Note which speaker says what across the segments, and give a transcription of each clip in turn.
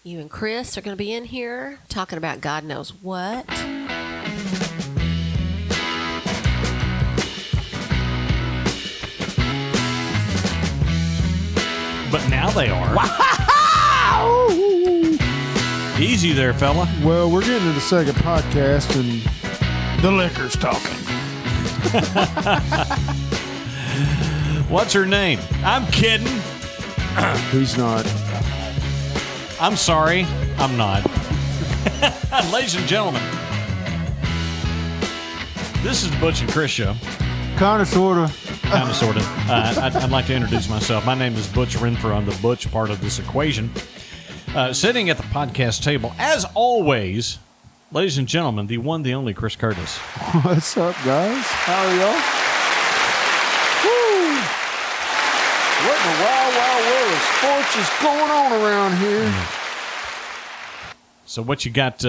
Speaker 1: You and Chris are going to be in here talking about God knows what.
Speaker 2: But now they are.
Speaker 3: Wow!
Speaker 2: Easy there, fella.
Speaker 3: Well, we're getting to the second podcast, and the liquor's talking.
Speaker 2: What's her name? I'm kidding.
Speaker 3: He's not.
Speaker 2: I'm sorry. I'm not. Ladies and gentlemen, this is the Butch and Chris show.
Speaker 3: Kind of, sort of.
Speaker 2: Kind of, sort of. I'd like to introduce myself. My name is Butch Renfrew. I'm the Butch part of this equation. Sitting at the podcast table, as always, ladies and gentlemen, the one, the only Chris Curtis.
Speaker 3: What's up, guys? How are y'all? Woo! What in the wild, wild world of sports is going on around here?
Speaker 2: So what you got?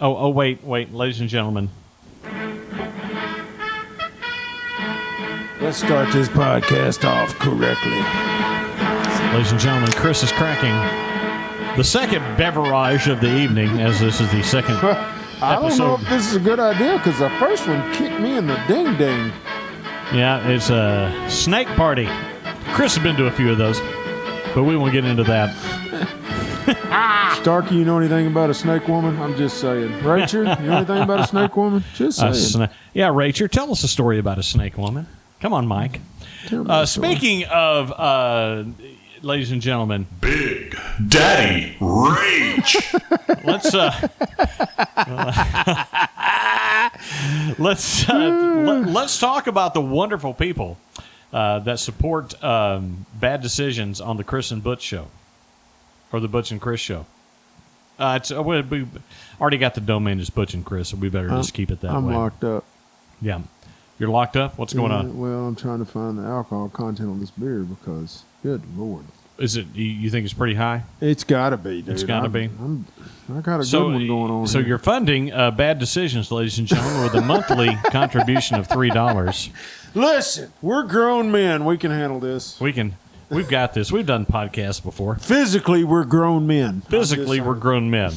Speaker 2: Wait, ladies and gentlemen.
Speaker 3: Let's start this podcast off correctly.
Speaker 2: Ladies and gentlemen, Chris is cracking the second beverage of the evening, as this is the second
Speaker 3: I don't know
Speaker 2: episode.
Speaker 3: if this is a good idea because the first one kicked me in the ding-ding.
Speaker 2: Yeah, it's a snake party. Chris has been to a few of those, but we won't get into that.
Speaker 3: Starkey, you know anything about a snake woman? I'm just saying. Rachel, you know anything about a snake woman? Just saying.
Speaker 2: Yeah, Rachel, tell us a story about a snake woman. Come on, Mike. Speaking of, ladies and gentlemen,
Speaker 4: Big Daddy Rage.
Speaker 2: let's talk about the wonderful people that support bad decisions on the Chris and Butch show, or the Butch and Chris show. We already got the domain as Butch and Chris, so we better just keep it that way.
Speaker 3: I'm locked up.
Speaker 2: Yeah. You're locked up? What's going on?
Speaker 3: Well, I'm trying to find the alcohol content on this beer because, good Lord.
Speaker 2: Is it? You think it's pretty high?
Speaker 3: It's got to be, dude.
Speaker 2: It's got to be.
Speaker 3: I got a good one going on
Speaker 2: So
Speaker 3: here.
Speaker 2: you're funding bad decisions, ladies and gentlemen, with a monthly contribution of $3.
Speaker 3: Listen, we're grown men. We can handle this.
Speaker 2: We've got this. We've done podcasts before.
Speaker 3: Physically, we're grown men.
Speaker 2: Physically, we're grown men,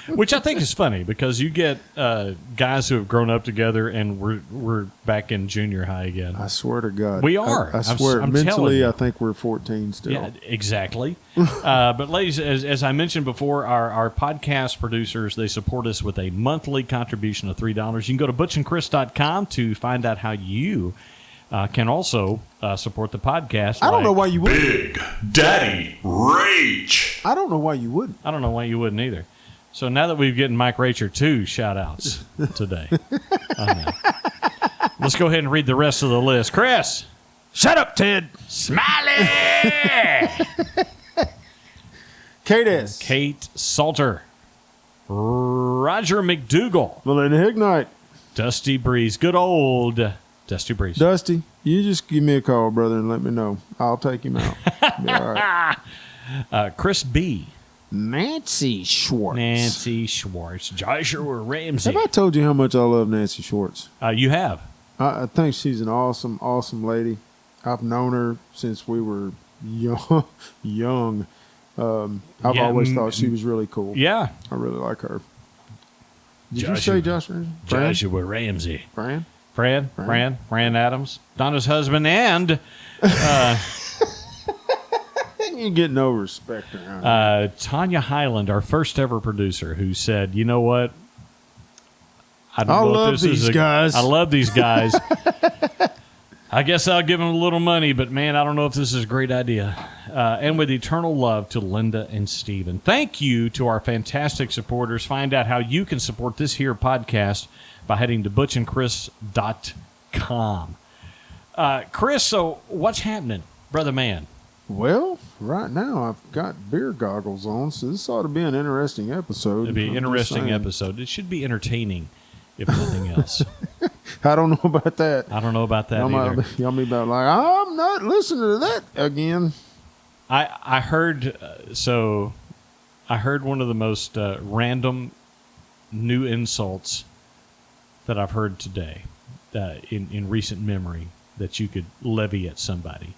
Speaker 2: which I think is funny because you get guys who have grown up together, and we're back in junior high again.
Speaker 3: I swear to God.
Speaker 2: We are.
Speaker 3: I swear.
Speaker 2: I'm telling
Speaker 3: mentally,
Speaker 2: you.
Speaker 3: I think we're 14 still.
Speaker 2: Yeah, exactly. But ladies, as I mentioned before, our podcast producers, they support us with a monthly contribution of $3. You can go to butchandchris.com to find out how you can also support the podcast.
Speaker 3: I don't know why you wouldn't.
Speaker 4: Big Daddy Rage.
Speaker 3: I don't know why you wouldn't.
Speaker 2: I don't know why you wouldn't either. So now that we've gotten Mike Racher 2 shout-outs today, let's go ahead and read the rest of the list. Chris!
Speaker 3: Shut up, Ted.
Speaker 2: Smiley! Kate Salter. Roger McDougal.
Speaker 3: Melinda Hignite.
Speaker 2: Dusty Breeze. Good old Dusty Breeze.
Speaker 3: Dusty, you just give me a call, brother, and let me know. I'll take him out. Be all right.
Speaker 2: Chris B.
Speaker 3: Nancy Schwartz.
Speaker 2: Nancy Schwartz. Joshua Ramsey.
Speaker 3: Have I told you how much I love Nancy Schwartz?
Speaker 2: You have.
Speaker 3: I think she's an awesome, awesome lady. I've known her since we were young. I've always thought she was really cool.
Speaker 2: Yeah.
Speaker 3: I really like her. Did
Speaker 2: Joshua.
Speaker 3: you say Josh Ramsey?
Speaker 2: Joshua Ramsey.
Speaker 3: Fran?
Speaker 2: Fran Adams, Donna's husband, and
Speaker 3: You get no respect around
Speaker 2: Tanya Highland, our first ever producer, who said, "You know what? I
Speaker 3: love these guys.
Speaker 2: I love these guys. I guess I'll give them a little money, but man, I don't know if this is a great idea." And with eternal love to Linda and Steven. Thank you to our fantastic supporters. Find out how you can support this here podcast by heading to butchandchris.com. Chris, so what's happening, brother man?
Speaker 3: Well, right now I've got beer goggles on, so this ought to be an interesting episode.
Speaker 2: It'll be an interesting episode. It should be entertaining, if nothing else.
Speaker 3: I don't know about that.
Speaker 2: I don't know about that either.
Speaker 3: Y'all be about like, I'm not listening to that again.
Speaker 2: I heard I heard one of the most random new insults that I've heard today in recent memory that you could levy at somebody.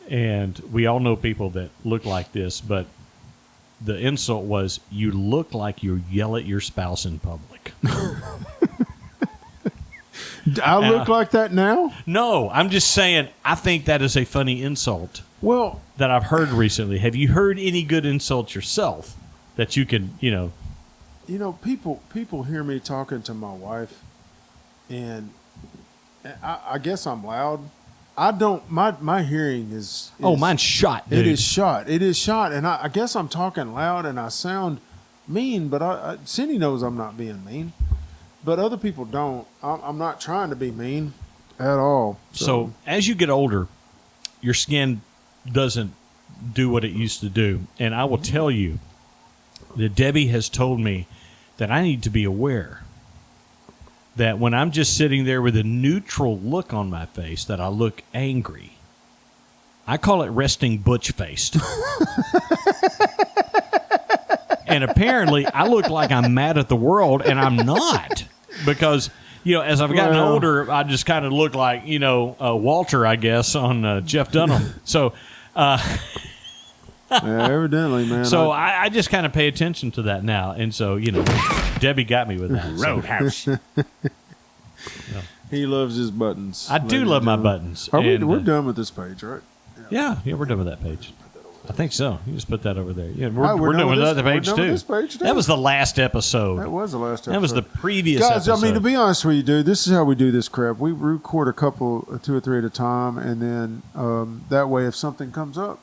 Speaker 2: And we all know people that look like this, but the insult was, "You look like you yell at your spouse in public."
Speaker 3: I look like that now?
Speaker 2: No, I'm just saying. I think that is a funny insult
Speaker 3: Well,
Speaker 2: that I've heard recently. Have you heard any good insults yourself that you can,
Speaker 3: people hear me talking to my wife, and I guess I'm loud. I don't. My hearing is.
Speaker 2: Oh, mine's shot, dude.
Speaker 3: It is shot. It is shot, and I guess I'm talking loud and I sound mean, but Cindy knows I'm not being mean, but other people don't. I'm not trying to be mean at all.
Speaker 2: So as you get older, your skin doesn't do what it used to do, and I will tell you that Debbie has told me that I need to be aware that when I'm just sitting there with a neutral look on my face, that I look angry. I call it resting butch-faced. And apparently, I look like I'm mad at the world, and I'm not. Because, as I've gotten older, I just kind of look like, Walter, I guess, on Jeff Dunham. So,
Speaker 3: evidently, man.
Speaker 2: So I just kind of pay attention to that now. And so, Debbie got me with that.
Speaker 1: Roadhouse.
Speaker 3: He loves his buttons.
Speaker 2: I do love my buttons.
Speaker 3: We're done with this page, right?
Speaker 2: Yeah, we're done with that page. I think so. You just put that over there. Yeah,
Speaker 3: We're
Speaker 2: we're done with
Speaker 3: this-
Speaker 2: that page
Speaker 3: we're done
Speaker 2: too.
Speaker 3: with this page, too.
Speaker 2: That was the last episode.
Speaker 3: That was the last episode.
Speaker 2: That was the previous
Speaker 3: Guys,
Speaker 2: episode.
Speaker 3: I mean, to be honest with you, dude, this is how we do this crap. We record a couple, 2 or 3 at a time, and then that way, if something comes up,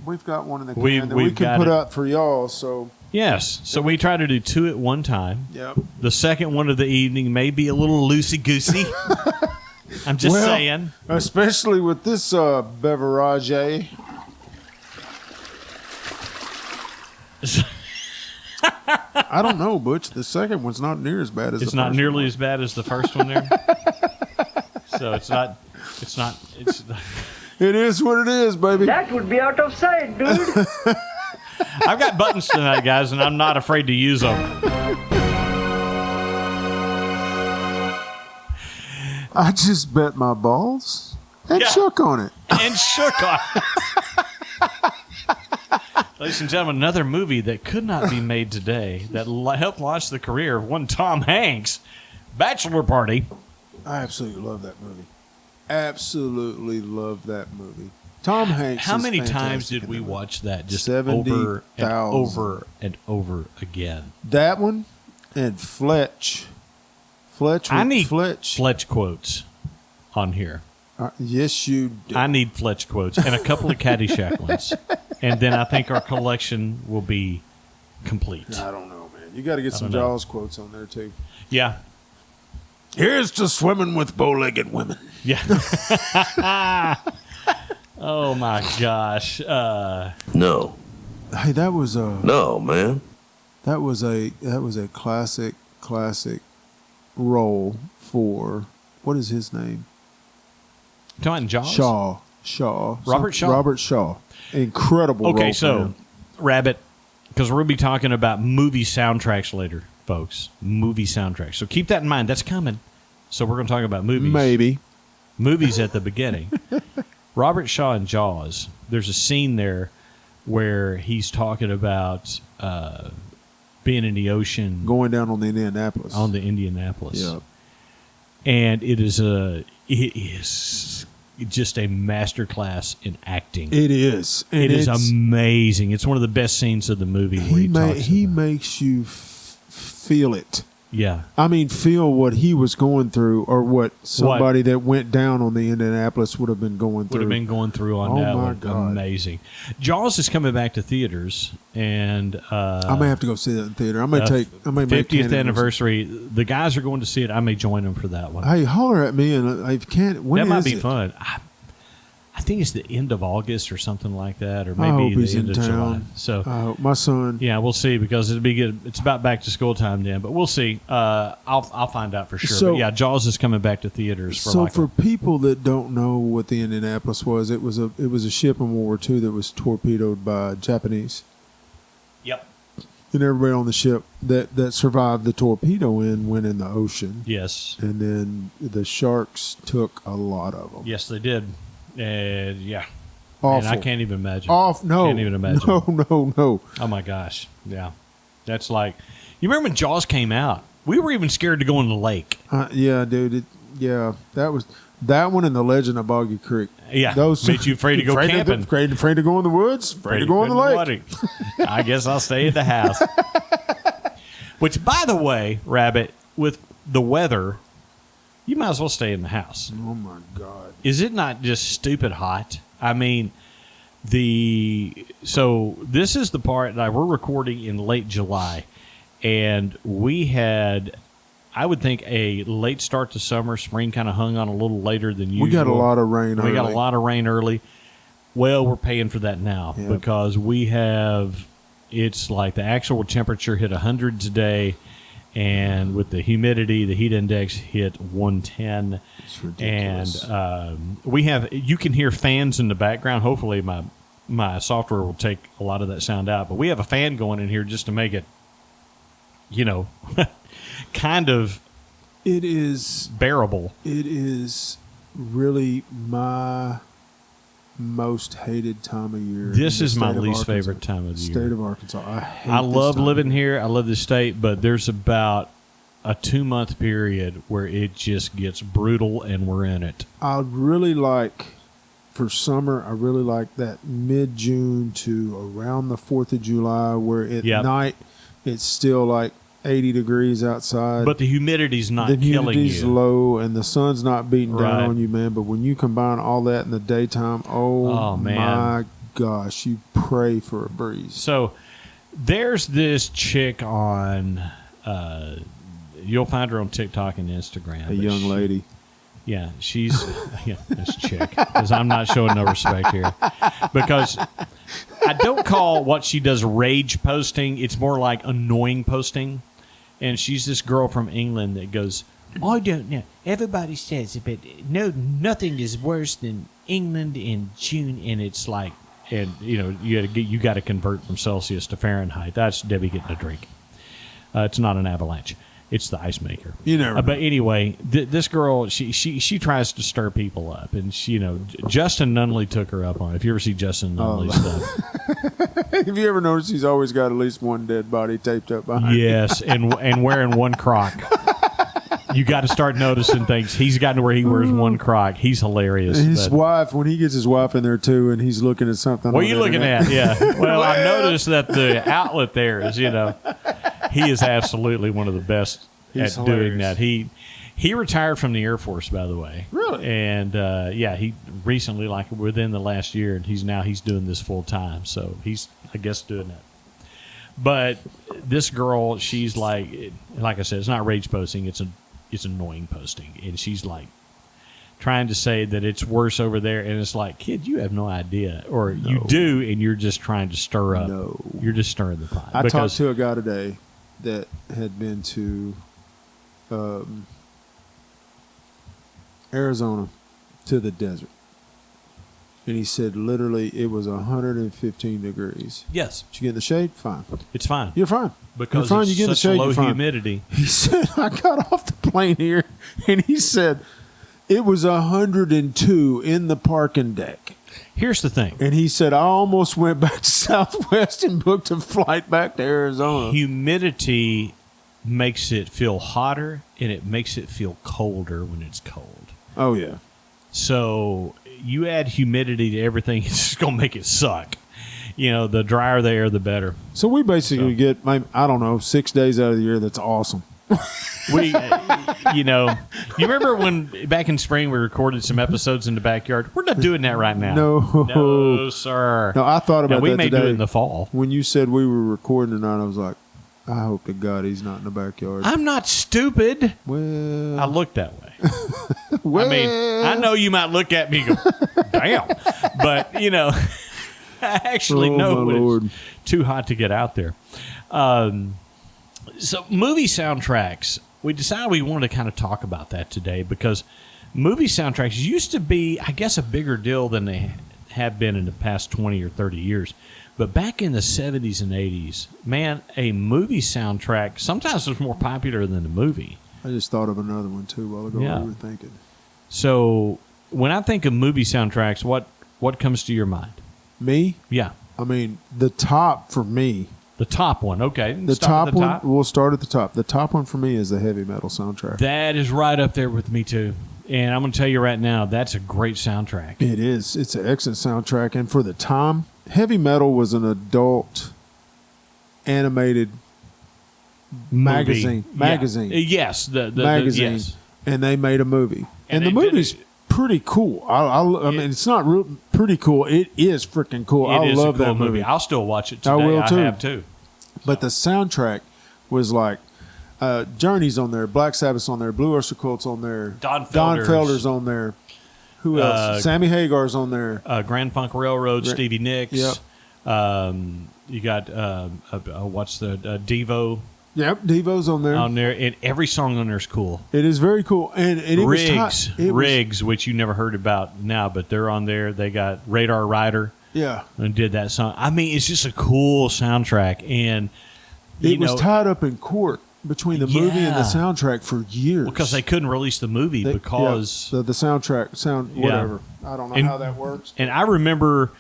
Speaker 3: we've got one in the can that we
Speaker 2: we've
Speaker 3: can
Speaker 2: got
Speaker 3: put
Speaker 2: it.
Speaker 3: out for y'all. So,
Speaker 2: Yes. So we try to do 2 at one time.
Speaker 3: yep.
Speaker 2: The second one of the evening may be a little loosey-goosey. I'm just
Speaker 3: Well,
Speaker 2: saying.
Speaker 3: Especially with this beverage. I don't know, Butch. The second one's not near as bad as
Speaker 2: It's
Speaker 3: the
Speaker 2: not
Speaker 3: first
Speaker 2: nearly
Speaker 3: one.
Speaker 2: as bad as the first one there. So it's not.
Speaker 3: It is what it is, baby.
Speaker 5: That would be out of sight, dude.
Speaker 2: I've got buttons tonight, guys, and I'm not afraid to use them.
Speaker 3: I just bet my balls and
Speaker 2: Yeah.
Speaker 3: shook on it.
Speaker 2: And shook on it. Ladies and gentlemen, another movie that could not be made today that helped launch the career of one Tom Hanks, Bachelor Party.
Speaker 3: I absolutely love that movie. Absolutely love that movie. Tom Hanks.
Speaker 2: How
Speaker 3: is
Speaker 2: many times
Speaker 3: fantastic
Speaker 2: did
Speaker 3: in
Speaker 2: we
Speaker 3: that movie.
Speaker 2: watch that just
Speaker 3: 70,000.
Speaker 2: over and over again?
Speaker 3: That one and Fletch.
Speaker 2: I need
Speaker 3: Fletch.
Speaker 2: Fletch quotes on here.
Speaker 3: Yes, you do.
Speaker 2: I need Fletch quotes and a couple of Caddyshack ones. And then I think our collection will be complete.
Speaker 3: I don't know, man. You got to get some
Speaker 2: don't know.
Speaker 3: Jaws quotes on there, too.
Speaker 2: Yeah.
Speaker 3: Here's to swimming with bow-legged women.
Speaker 2: Yeah. Oh, my gosh.
Speaker 6: No.
Speaker 3: Hey, that was a
Speaker 6: No, man.
Speaker 3: that was a classic role for what is his name?
Speaker 2: Come on, Jaws?
Speaker 3: Shaw.
Speaker 2: Robert Shaw?
Speaker 3: Robert Shaw. Incredible role
Speaker 2: Okay,
Speaker 3: for
Speaker 2: so,
Speaker 3: him.
Speaker 2: Rabbit, because we're going to be talking about movie soundtracks later, folks. Movie soundtracks. So keep that in mind. That's coming. So we're going to talk about movies.
Speaker 3: Maybe.
Speaker 2: Movies at the beginning. Robert Shaw in Jaws, there's a scene there where he's talking about being in the ocean
Speaker 3: Going down on the Indianapolis.
Speaker 2: on the Indianapolis.
Speaker 3: Yeah.
Speaker 2: And it is just a masterclass in acting.
Speaker 3: It is. And
Speaker 2: It is
Speaker 3: it's-
Speaker 2: amazing. It's one of the best scenes of the movie where he talks
Speaker 3: he
Speaker 2: about-
Speaker 3: makes you feel it.
Speaker 2: Yeah.
Speaker 3: I mean, feel what he was going through, or what somebody that went down on the Indianapolis would have been going through.
Speaker 2: Would have been going through on
Speaker 3: Oh,
Speaker 2: that
Speaker 3: my
Speaker 2: one.
Speaker 3: God.
Speaker 2: Amazing. Jaws is coming back to theaters, and
Speaker 3: I may have to go see that in theater. I may make
Speaker 2: 50th
Speaker 3: Canada-
Speaker 2: anniversary. The guys are going to see it. I may join them for that one.
Speaker 3: Hey, holler at me, and if you can't. When
Speaker 2: that might
Speaker 3: is
Speaker 2: be
Speaker 3: it?
Speaker 2: fun. I think it's the end of August or something like that, or
Speaker 3: I hope
Speaker 2: maybe
Speaker 3: he's
Speaker 2: the end
Speaker 3: in
Speaker 2: of July.
Speaker 3: town.
Speaker 2: So
Speaker 3: My son.
Speaker 2: yeah, we'll see, because it'll be good. It's about back to school time then, but we'll see. I'll find out for sure.
Speaker 3: So-
Speaker 2: but yeah, Jaws is coming back to theaters for
Speaker 3: So
Speaker 2: like
Speaker 3: for people that don't know what the Indianapolis was, it was a ship in World War II that was torpedoed by Japanese,
Speaker 2: Yep.
Speaker 3: and everybody on the ship that survived the torpedo went in the ocean,
Speaker 2: Yes.
Speaker 3: and then the sharks took a lot of them.
Speaker 2: Yes, they did. Yeah.
Speaker 3: Awful.
Speaker 2: And I can't even imagine.
Speaker 3: No.
Speaker 2: Can't even imagine.
Speaker 3: No.
Speaker 2: Oh my gosh. Yeah. That's like, you remember when Jaws came out? We were even scared to go in the lake.
Speaker 3: Yeah, dude. That one and The Legend of Boggy Creek.
Speaker 2: Yeah.
Speaker 3: Those
Speaker 2: Made you afraid to go camping.
Speaker 3: Afraid to go in the woods. Afraid to go in the lake.
Speaker 2: I guess I'll stay at the house. Which, by the way, Rabbit, with the weather, you might as well stay in the house.
Speaker 3: Oh my God.
Speaker 2: Is it not just stupid hot? I mean, so this is the part that we're recording in late July, and we had, I would think, a late start to summer. Spring kind of hung on a little later than usual.
Speaker 3: We got a lot of rain early.
Speaker 2: We got a lot of rain early. Well, we're paying for that now because we have, it's like the actual temperature hit 100 today, and with the humidity, the heat index hit 110.
Speaker 3: It's ridiculous.
Speaker 2: And we have, you can hear fans in the background. Hopefully my software will take a lot of that sound out, but we have a fan going in here just to make it, kind of
Speaker 3: it is
Speaker 2: bearable.
Speaker 3: It is really my most hated time of year.
Speaker 2: This is my least favorite time of the year.
Speaker 3: State of Arkansas.
Speaker 2: I love living here. I love the state, but there's about a 2-month period where it just gets brutal, and we're in it.
Speaker 3: I really like, for summer, I really like that mid-June to around the 4th of July, where at night it's still like 80 degrees outside.
Speaker 2: But the humidity's not killing you. The humidity's
Speaker 3: low, and the sun's not beating down on you, man. But when you combine all that in the daytime, my gosh, you pray for a breeze.
Speaker 2: So there's this chick on, you'll find her on TikTok and Instagram.
Speaker 3: A young lady.
Speaker 2: Yeah, she's this chick, because I'm not showing no respect here. Because I don't call what she does rage posting. It's more like annoying posting. And she's this girl from England that goes, I don't know. Everybody says it, but nothing is worse than England in June. And it's like, and you got to convert from Celsius to Fahrenheit. That's Debbie getting a drink. It's not an avalanche. It's the ice maker.
Speaker 3: You never know.
Speaker 2: But anyway, this girl, she tries to stir people up, and Justin Nunley took her up on it. If you ever see Justin Nunley's stuff,
Speaker 3: have you ever noticed he's always got at least one dead body taped up behind?
Speaker 2: Yes, and wearing one Croc. You got to start noticing things. He's gotten to where he wears one Croc. He's hilarious.
Speaker 3: His wife, when he gets his wife in there too, and he's looking at something.
Speaker 2: What are you looking at? Yeah. Well, I noticed that the outlet there is, he is absolutely one of the best at doing that. He retired from the Air Force, by the way.
Speaker 3: Really?
Speaker 2: And he recently, like within the last year, and he's doing this full time. So he's, I guess, doing that. But this girl, she's like I said, it's not rage posting. It's annoying posting, and she's like trying to say that it's worse over there, and it's like, kid, you have no idea, or you do, and you're just trying to stir up.
Speaker 3: No,
Speaker 2: you're just stirring the pot.
Speaker 3: I talked to a guy today that had been to Arizona, to the desert, and he said literally it was 115 degrees.
Speaker 2: Yes.
Speaker 3: Did you get in the shade? Fine.
Speaker 2: It's fine.
Speaker 3: You're fine.
Speaker 2: Because
Speaker 3: you're fine.
Speaker 2: it's
Speaker 3: You get in the
Speaker 2: such
Speaker 3: shade,
Speaker 2: low
Speaker 3: you're fine.
Speaker 2: humidity.
Speaker 3: He said, I got off the plane here, and he said it was 102 in the parking deck.
Speaker 2: Here's the thing.
Speaker 3: And he said, I almost went back to Southwest and booked a flight back to Arizona.
Speaker 2: Humidity makes it feel hotter, and it makes it feel colder when it's cold.
Speaker 3: Oh, yeah.
Speaker 2: So you add humidity to everything, it's just going to make it suck. The drier the air, the better.
Speaker 3: So we basically get, I don't know, 6 days out of the year. That's awesome.
Speaker 2: We, you remember when back in spring we recorded some episodes in the backyard? We're not doing that right now. No, sir.
Speaker 3: No, I thought about that
Speaker 2: we may
Speaker 3: today.
Speaker 2: do it in the fall.
Speaker 3: When you said we were recording tonight, I was like, I hope to God he's not in the backyard.
Speaker 2: I'm not stupid.
Speaker 3: Well,
Speaker 2: I look that way.
Speaker 3: well,
Speaker 2: I mean, I know you might look at me and go, damn. But, I actually know when it's too hot to get out there. So movie soundtracks, we decided we wanted to kind of talk about that today because movie soundtracks used to be, I guess, a bigger deal than they have been in the past 20 or 30 years. But back in the 70s and 80s, man, a movie soundtrack sometimes was more popular than the movie.
Speaker 3: I just thought of another one, too, while ago.
Speaker 2: Yeah.
Speaker 3: We were thinking.
Speaker 2: So when I think of movie soundtracks, what what comes to your mind?
Speaker 3: Me?
Speaker 2: Yeah.
Speaker 3: I mean, the top for me.
Speaker 2: The top one. Okay.
Speaker 3: The
Speaker 2: Start
Speaker 3: top
Speaker 2: at the
Speaker 3: one.
Speaker 2: top.
Speaker 3: We'll start at the top. The top one for me is the heavy metal soundtrack.
Speaker 2: That is right up there with me, too. And I'm going to tell you right now, that's a great soundtrack.
Speaker 3: It is. It's an excellent soundtrack. And for the time, heavy metal was an adult animated magazine.
Speaker 2: Yeah.
Speaker 3: Magazine.
Speaker 2: Yes. The
Speaker 3: magazine.
Speaker 2: Yes.
Speaker 3: And they made a movie.
Speaker 2: And
Speaker 3: And, the
Speaker 2: they did
Speaker 3: movie's
Speaker 2: it-
Speaker 3: pretty cool. I mean, it's not real pretty cool. It is freaking cool. I
Speaker 2: It is
Speaker 3: love
Speaker 2: a cool
Speaker 3: that movie.
Speaker 2: I'll still watch it today.
Speaker 3: I will, too.
Speaker 2: have too.
Speaker 3: But the soundtrack was like Journey's on there, Black Sabbath's on there, Blue Oyster Cult's on there,
Speaker 2: Don Felder's.
Speaker 3: Felder's on there. Who else? Sammy Hagar's on there.
Speaker 2: Grand Funk Railroad, Stevie Nicks.
Speaker 3: Yep.
Speaker 2: You got what's the Devo
Speaker 3: Yep, Devo's on there.
Speaker 2: on there, and every song on there is cool.
Speaker 3: It is very cool, and it was
Speaker 2: Riggs,
Speaker 3: tight. It was-
Speaker 2: Riggs, which you never heard about now, but they're on there. They got Radar Rider
Speaker 3: yeah.
Speaker 2: and did that song. I mean, it's just a cool soundtrack, and
Speaker 3: It was tied up in court between the movie and the
Speaker 2: Yeah.
Speaker 3: soundtrack for years
Speaker 2: because they couldn't release the movie because.
Speaker 3: the soundtrack whatever. I don't know
Speaker 2: And-
Speaker 3: how that works.
Speaker 2: And I remember,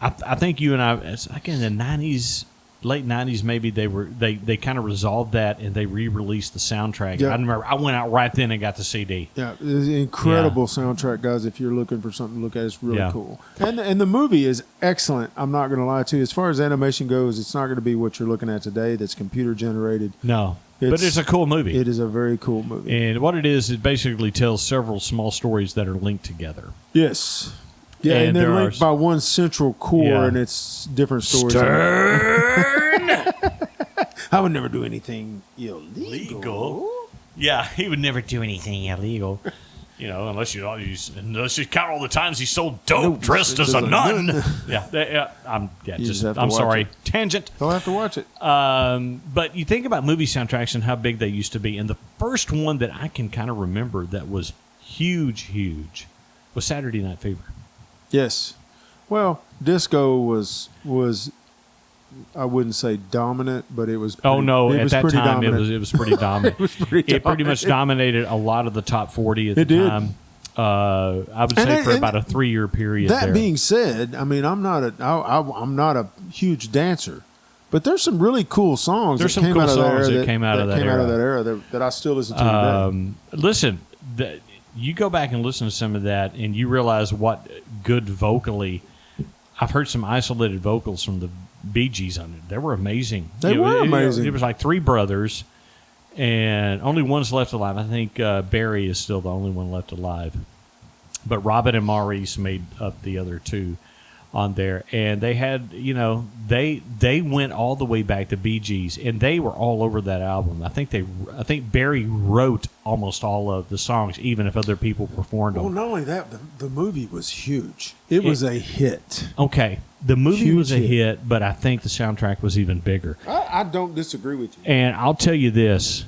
Speaker 2: I think you and I, it's like in the '90s, late '90s, maybe they kind of resolved that and they re-released the soundtrack.
Speaker 3: Yeah.
Speaker 2: I remember I went out right then and got the CD.
Speaker 3: Yeah, it's an incredible soundtrack, guys. If you're looking for something to look at, it's really
Speaker 2: Yeah.
Speaker 3: cool. And the movie is excellent. I'm not going to lie to you. As far as animation goes, it's not going to be what you're looking at today. That's computer generated.
Speaker 2: No, but it's a cool movie.
Speaker 3: It is a very cool movie.
Speaker 2: And what it is, it basically tells several small stories that are linked together.
Speaker 3: Yes. Yeah, and,
Speaker 2: And
Speaker 3: they're
Speaker 2: there
Speaker 3: linked
Speaker 2: are-
Speaker 3: by one central core,
Speaker 2: Yeah.
Speaker 3: and it's different stories. I would never do anything illegal.
Speaker 2: Yeah, he would never do anything illegal. You know, unless you count all the times he sold dope
Speaker 3: Nope.
Speaker 2: dressed as a
Speaker 3: As a
Speaker 2: nun.
Speaker 3: nun.
Speaker 2: I'm
Speaker 3: You just have to watch
Speaker 2: sorry.
Speaker 3: it.
Speaker 2: Tangent.
Speaker 3: You'll have to watch it.
Speaker 2: But you think about movie soundtracks and how big they used to be, and the first one that I can kind of remember that was huge, was Saturday Night Fever.
Speaker 3: Yes. Well, disco was I wouldn't say dominant, but it was.
Speaker 2: Oh no!
Speaker 3: it
Speaker 2: At
Speaker 3: was
Speaker 2: that
Speaker 3: pretty
Speaker 2: time,
Speaker 3: dominant.
Speaker 2: it was pretty dominant. It pretty much dominated a lot of the top 40 at
Speaker 3: It
Speaker 2: the
Speaker 3: did.
Speaker 2: time. I would say for about a 3-year period.
Speaker 3: That
Speaker 2: there.
Speaker 3: being said, I mean, I'm not a huge dancer, but there's some really cool songs.
Speaker 2: There's
Speaker 3: that
Speaker 2: some
Speaker 3: came
Speaker 2: cool
Speaker 3: out of
Speaker 2: songs
Speaker 3: that
Speaker 2: that came out of that era.
Speaker 3: that I still listen to today.
Speaker 2: Listen, you go back and listen to some of that, and you realize what good vocally. I've heard some isolated vocals from the Bee Gees on it. They were amazing.
Speaker 3: They were amazing.
Speaker 2: It was like 3 brothers, and only one's left alive. I think Barry is still the only one left alive. But Robin and Maurice made up the other 2 on there, and they had, they went all the way back to Bee Gees, and they were all over that album. I think Barry wrote almost all of the songs, even if other people performed
Speaker 3: Well,
Speaker 2: them.
Speaker 3: not only that, the movie was huge. It was a hit.
Speaker 2: Okay, the movie
Speaker 3: Huge
Speaker 2: was a
Speaker 3: hit.
Speaker 2: hit, but I think the soundtrack was even bigger.
Speaker 3: I don't disagree with you.
Speaker 2: And I'll tell you this: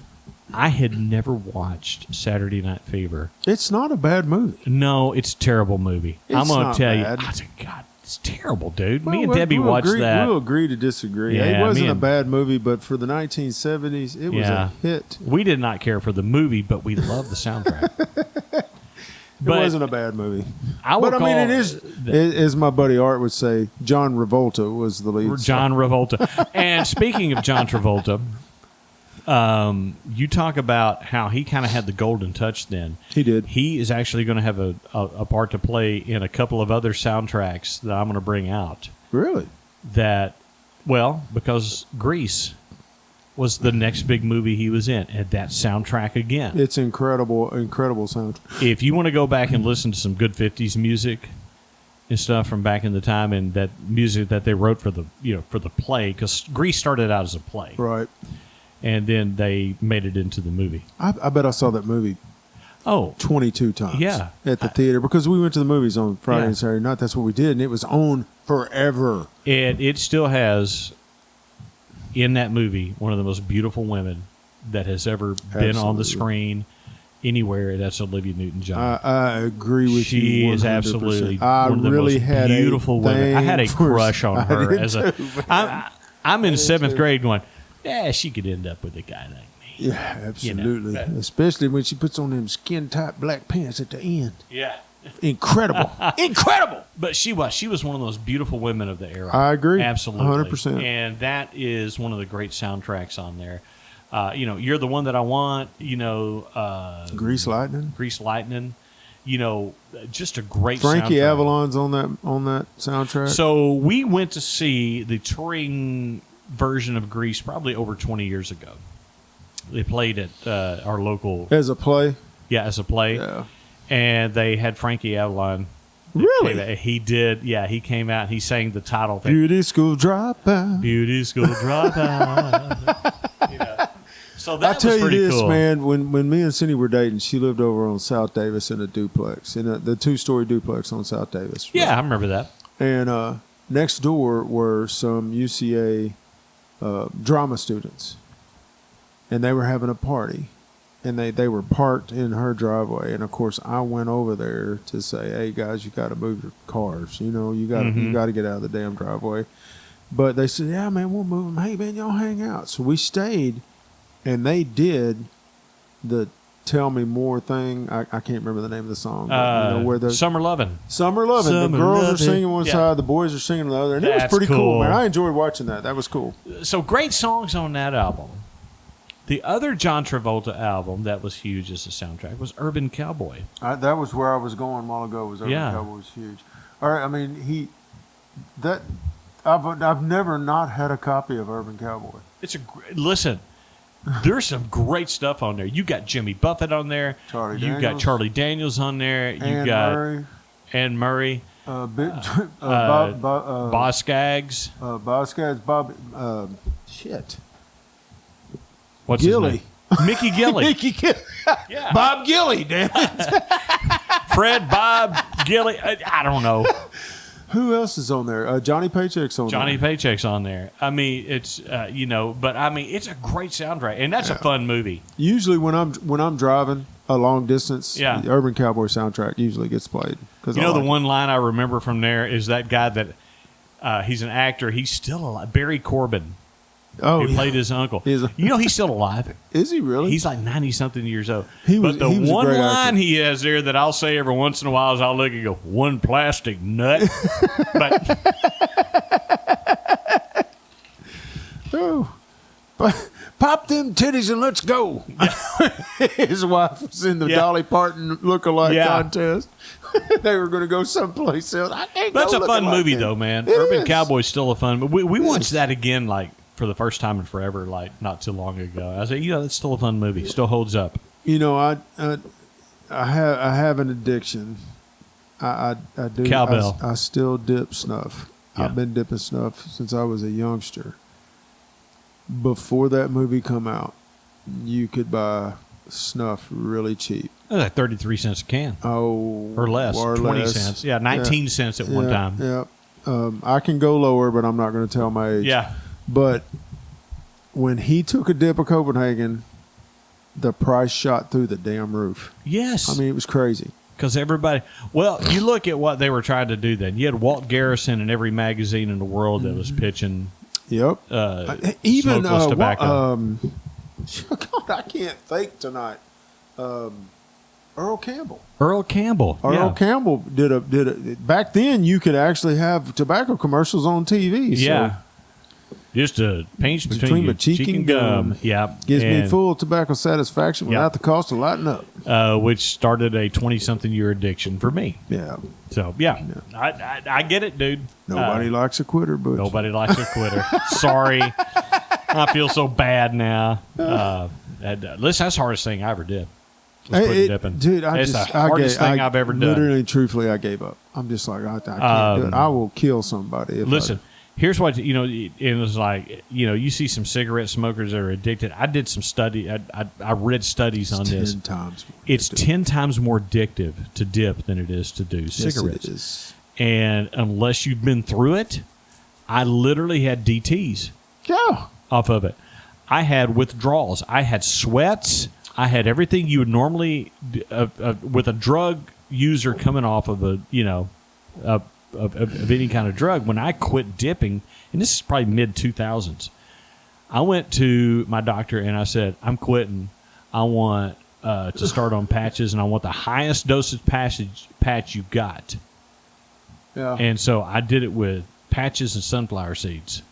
Speaker 2: I had never watched Saturday Night Fever.
Speaker 3: It's not a bad movie.
Speaker 2: No, it's a terrible movie. I'm
Speaker 3: It's
Speaker 2: going
Speaker 3: not
Speaker 2: to tell
Speaker 3: bad.
Speaker 2: you. I said, God, it's terrible, dude.
Speaker 3: Well,
Speaker 2: Me and Debbie
Speaker 3: we'll
Speaker 2: watched
Speaker 3: agree,
Speaker 2: that.
Speaker 3: We'll agree to disagree.
Speaker 2: Yeah,
Speaker 3: it wasn't
Speaker 2: me
Speaker 3: a
Speaker 2: and-
Speaker 3: bad movie, but for the 1970s, it was
Speaker 2: Yeah.
Speaker 3: a hit.
Speaker 2: We did not care for the movie, but we loved the soundtrack.
Speaker 3: It wasn't a bad movie.
Speaker 2: I
Speaker 3: But I mean, it
Speaker 2: recall
Speaker 3: is, as my buddy Art would say, John Travolta was the lead.
Speaker 2: John Travolta. And speaking of John Travolta, you talk about how he kind of had the golden touch then.
Speaker 3: He did.
Speaker 2: He is actually going to have a part to play in a couple of other soundtracks that I'm going to bring out.
Speaker 3: Really?
Speaker 2: Because Grease was the next big movie he was in, and that soundtrack again.
Speaker 3: It's incredible sound.
Speaker 2: If you want to go back and listen to some good 50s music and stuff from back in the time, and that music that they wrote for the play, because Grease started out as a play,
Speaker 3: Right.
Speaker 2: and then they made it into the movie.
Speaker 3: I bet I saw that movie
Speaker 2: Oh,
Speaker 3: 22 times
Speaker 2: Yeah.
Speaker 3: at the theater because we went to the movies on Friday
Speaker 2: Yeah.
Speaker 3: and Saturday night. That's what we did, and it was on forever.
Speaker 2: and it still has in that movie one of the most beautiful women that has ever been on the
Speaker 3: Absolutely.
Speaker 2: screen anywhere. That's Olivia Newton-John.
Speaker 3: I agree with you.
Speaker 2: She
Speaker 3: 100%.
Speaker 2: is absolutely
Speaker 3: I
Speaker 2: one of the
Speaker 3: really
Speaker 2: most
Speaker 3: had
Speaker 2: beautiful women. I had a
Speaker 3: thing for-
Speaker 2: crush on
Speaker 3: I
Speaker 2: her
Speaker 3: did
Speaker 2: as
Speaker 3: too, man.
Speaker 2: I'm in
Speaker 3: did
Speaker 2: 7th
Speaker 3: too.
Speaker 2: grade going, yeah, she could end up with a guy like me.
Speaker 3: Yeah, absolutely.
Speaker 2: but-
Speaker 3: Especially when she puts on them skin tight black pants at the end.
Speaker 2: Yeah.
Speaker 3: incredible. Incredible.
Speaker 2: But she was one of those beautiful women of the era.
Speaker 3: I agree.
Speaker 2: Absolutely.
Speaker 3: 100%.
Speaker 2: And that is one of the great soundtracks on there. You're the One That I Want,
Speaker 3: Grease Lightning.
Speaker 2: Grease Lightning. Just a great
Speaker 3: Frankie
Speaker 2: soundtrack.
Speaker 3: Avalon's on that soundtrack.
Speaker 2: So we went to see the touring version of Grease probably over 20 years ago. They played at our local...
Speaker 3: As a play?
Speaker 2: Yeah, as a play.
Speaker 3: Yeah.
Speaker 2: And they had Frankie Avalon.
Speaker 3: Really?
Speaker 2: He did. Yeah, he came out and he sang the title thing.
Speaker 3: Beauty School Dropout.
Speaker 2: Beauty School Dropout. So that
Speaker 3: I tell
Speaker 2: was
Speaker 3: you
Speaker 2: pretty
Speaker 3: this,
Speaker 2: cool.
Speaker 3: man. When me and Cindy were dating, she lived over on South Davis in a duplex, the 2-story duplex on South Davis.
Speaker 2: Yeah, I remember that.
Speaker 3: And next door were some UCA drama students, and they were having a party, and they were parked in her driveway. And of course, I went over there to say, "Hey guys, you got to move your cars. You got to get out of the damn driveway." But they said, "Yeah, man, we'll move them. Hey, man, y'all hang out." So we stayed. And they did the "Tell Me More" thing. I can't remember the name of the song. But, where the
Speaker 2: Summer Lovin'.
Speaker 3: Summer Lovin'. The
Speaker 2: Summer
Speaker 3: girls are
Speaker 2: Lovin'.
Speaker 3: singing one
Speaker 2: Yeah.
Speaker 3: side, the boys are singing the other, and it was
Speaker 2: That's
Speaker 3: pretty cool,
Speaker 2: cool.
Speaker 3: man. I enjoyed watching that. That was cool.
Speaker 2: So great songs on that album. The other John Travolta album that was huge as a soundtrack was Urban Cowboy.
Speaker 3: That was where I was going a while ago. Was Urban
Speaker 2: Yeah.
Speaker 3: Cowboy was huge. All right, I mean I've never not had a copy of Urban Cowboy.
Speaker 2: Listen. There's some great stuff on there. You got Jimmy Buffett on there.
Speaker 3: Charlie
Speaker 2: you got
Speaker 3: Daniels.
Speaker 2: Charlie Daniels on there. You
Speaker 3: Anne
Speaker 2: got
Speaker 3: Murray,
Speaker 2: Anne Murray, Boz Scaggs.
Speaker 3: Boz Scaggs, Bob. Shit.
Speaker 2: What's
Speaker 3: Gilly.
Speaker 2: his name? Mickey Gilly.
Speaker 3: Mickey Gilly.
Speaker 2: Yeah.
Speaker 3: Bob Gilly, damn it.
Speaker 2: Fred, Bob, Gilly. I don't know.
Speaker 3: Who else is on there? Johnny Paycheck's on
Speaker 2: Johnny
Speaker 3: there.
Speaker 2: Paycheck's on there. I mean, it's but I mean, it's a great soundtrack, and that's a fun movie.
Speaker 3: Usually, when I'm driving a long distance,
Speaker 2: Yeah.
Speaker 3: the Urban Cowboy soundtrack usually gets played.
Speaker 2: The one line I remember from there is that guy that he's an actor. He's still alive. Barry Corbin.
Speaker 3: Oh,
Speaker 2: Who played his uncle.
Speaker 3: He's
Speaker 2: still alive.
Speaker 3: Is he really?
Speaker 2: He's like 90-something years old.
Speaker 3: He was
Speaker 2: a
Speaker 3: great
Speaker 2: line
Speaker 3: actor.
Speaker 2: he has there that I'll say every once in a while is I'll look and go, "One plastic nut." But
Speaker 3: Oh. Pop them titties and let's go. His wife was in the
Speaker 2: Yeah.
Speaker 3: Dolly Parton lookalike
Speaker 2: Yeah.
Speaker 3: contest. They were going to go someplace else. I can't
Speaker 2: that's
Speaker 3: go
Speaker 2: a fun
Speaker 3: looking like
Speaker 2: movie,
Speaker 3: him.
Speaker 2: though, man.
Speaker 3: It
Speaker 2: Urban
Speaker 3: is.
Speaker 2: Cowboy's still a fun movie. We watched that again, like, for the first time in forever, like, not too long ago. I said, that's still a fun movie. Still holds up.
Speaker 3: I have an addiction. I do.
Speaker 2: Cowbell.
Speaker 3: I still dip snuff.
Speaker 2: Yeah.
Speaker 3: I've been dipping snuff since I was a youngster. Before that movie come out, you could buy snuff really cheap.
Speaker 2: It was like 33 cents a can.
Speaker 3: Oh,
Speaker 2: Or less. 20 cents. Yeah, 19 cents at one time.
Speaker 3: Yeah. I can go lower, but I'm not going to tell my age.
Speaker 2: Yeah.
Speaker 3: But when he took a dip of Copenhagen, the price shot through the damn roof.
Speaker 2: Yes.
Speaker 3: I mean, it was crazy.
Speaker 2: Because everybody, you look at what they were trying to do then. You had Walt Garrison in every magazine in the world that was pitching
Speaker 3: Yep. Even
Speaker 2: smokeless tobacco.
Speaker 3: God, I can't think tonight. Earl Campbell.
Speaker 2: Earl Campbell.
Speaker 3: Earl Campbell did a. Back then, you could actually have tobacco commercials on TV. So
Speaker 2: Yeah. Just a pinch between
Speaker 3: my
Speaker 2: your cheek and gum. Yeah.
Speaker 3: gives me
Speaker 2: And,
Speaker 3: full tobacco satisfaction without the cost of lighting up.
Speaker 2: which started a 20-something year addiction for me.
Speaker 3: Yeah.
Speaker 2: So, I get it, dude.
Speaker 3: Nobody likes a quitter, but
Speaker 2: Nobody likes a quitter. Sorry. I feel so bad now. Listen, that's the hardest thing I ever did. Was quit dipping.
Speaker 3: Dude,
Speaker 2: it's the hardest thing I've ever done.
Speaker 3: Literally, truthfully, I gave up. I'm just like, I can't do it. I will kill somebody.
Speaker 2: Listen, here's what, it was like, you see some cigarette smokers that are addicted. I did some study. I read studies on this.
Speaker 3: 10 times.
Speaker 2: It's 10 times more addictive to dip than it is to do cigarettes.
Speaker 3: Yes, it is.
Speaker 2: And unless you've been through it, I literally had DTs
Speaker 3: Yeah.
Speaker 2: off of it. I had withdrawals. I had sweats. I had everything you would normally with a drug user coming off of of any kind of drug. When I quit dipping, and this is probably mid 2000s, I went to my doctor and I said, "I'm quitting. I want to start on patches, and I want the highest dosage patch you got.
Speaker 3: Yeah.
Speaker 2: And so I did it with patches and sunflower seeds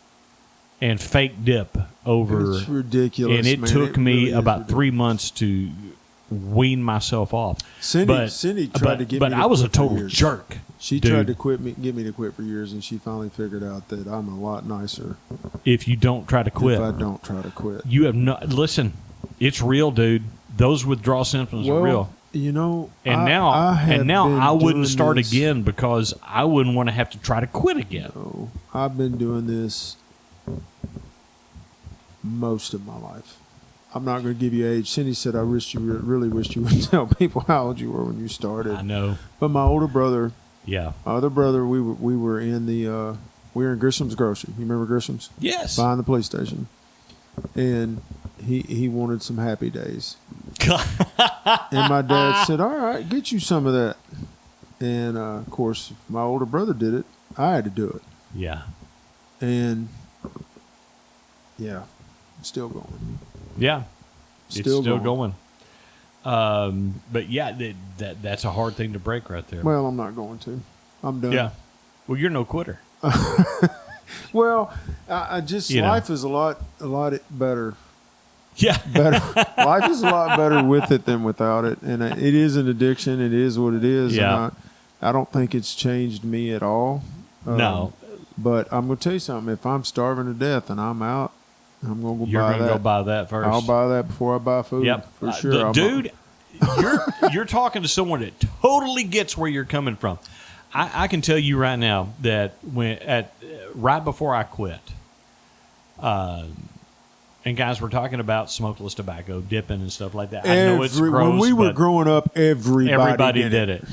Speaker 2: and fake dip over.
Speaker 3: It's ridiculous,
Speaker 2: and it
Speaker 3: man.
Speaker 2: took
Speaker 3: It
Speaker 2: me
Speaker 3: really is
Speaker 2: about 3
Speaker 3: ridiculous.
Speaker 2: months to wean myself off.
Speaker 3: Cindy tried to get me
Speaker 2: but
Speaker 3: to
Speaker 2: I was a
Speaker 3: quit for
Speaker 2: total
Speaker 3: years.
Speaker 2: jerk.
Speaker 3: She
Speaker 2: dude.
Speaker 3: tried to get me to quit for years, and she finally figured out that I'm a lot nicer
Speaker 2: If you don't try to quit,
Speaker 3: if I don't try to quit.
Speaker 2: you have no. Listen, it's real, dude. Those withdrawal symptoms are real.
Speaker 3: You know,
Speaker 2: And
Speaker 3: I have been
Speaker 2: I wouldn't
Speaker 3: doing
Speaker 2: start
Speaker 3: this-
Speaker 2: again because I wouldn't want to have to try to quit again.
Speaker 3: No, I've been doing this most of my life. I'm not going to give you age. Cindy said, "I really wished you would tell people how old you were when you started."
Speaker 2: I know.
Speaker 3: But my older brother,
Speaker 2: Yeah.
Speaker 3: my other brother, we were in Grisham's grocery. You remember Grisham's?
Speaker 2: Yes.
Speaker 3: Behind the police station, and he wanted some Happy Days. And my dad said, "All right, get you some of that." And of course, my older brother did it. I had to do it.
Speaker 2: Yeah.
Speaker 3: And yeah, it's still going.
Speaker 2: Yeah. It's
Speaker 3: Still
Speaker 2: still
Speaker 3: going.
Speaker 2: But yeah, that's a hard thing to break right there.
Speaker 3: Well, I'm not going to. I'm done.
Speaker 2: Yeah. Well, you're no quitter.
Speaker 3: Well, I just
Speaker 2: You know.
Speaker 3: life is a lot better.
Speaker 2: Yeah.
Speaker 3: Life is a lot better with it than without it, and it is an addiction. It is what it is.
Speaker 2: Yeah.
Speaker 3: And I don't think it's changed me at all.
Speaker 2: No.
Speaker 3: But I'm going to tell you something. If I'm starving to death and I'm out, I'm going to go
Speaker 2: You're
Speaker 3: buy
Speaker 2: going to
Speaker 3: that.
Speaker 2: go buy that first.
Speaker 3: I'll buy that before I buy food.
Speaker 2: Yep.
Speaker 3: For sure.
Speaker 2: Dude, you're talking to someone that totally gets where you're coming from. I can tell you right now that right before I quit, and guys, we're talking about smokeless tobacco, dipping and stuff like that. I know it's gross,
Speaker 3: when we were
Speaker 2: but
Speaker 3: growing up, everybody
Speaker 2: did it.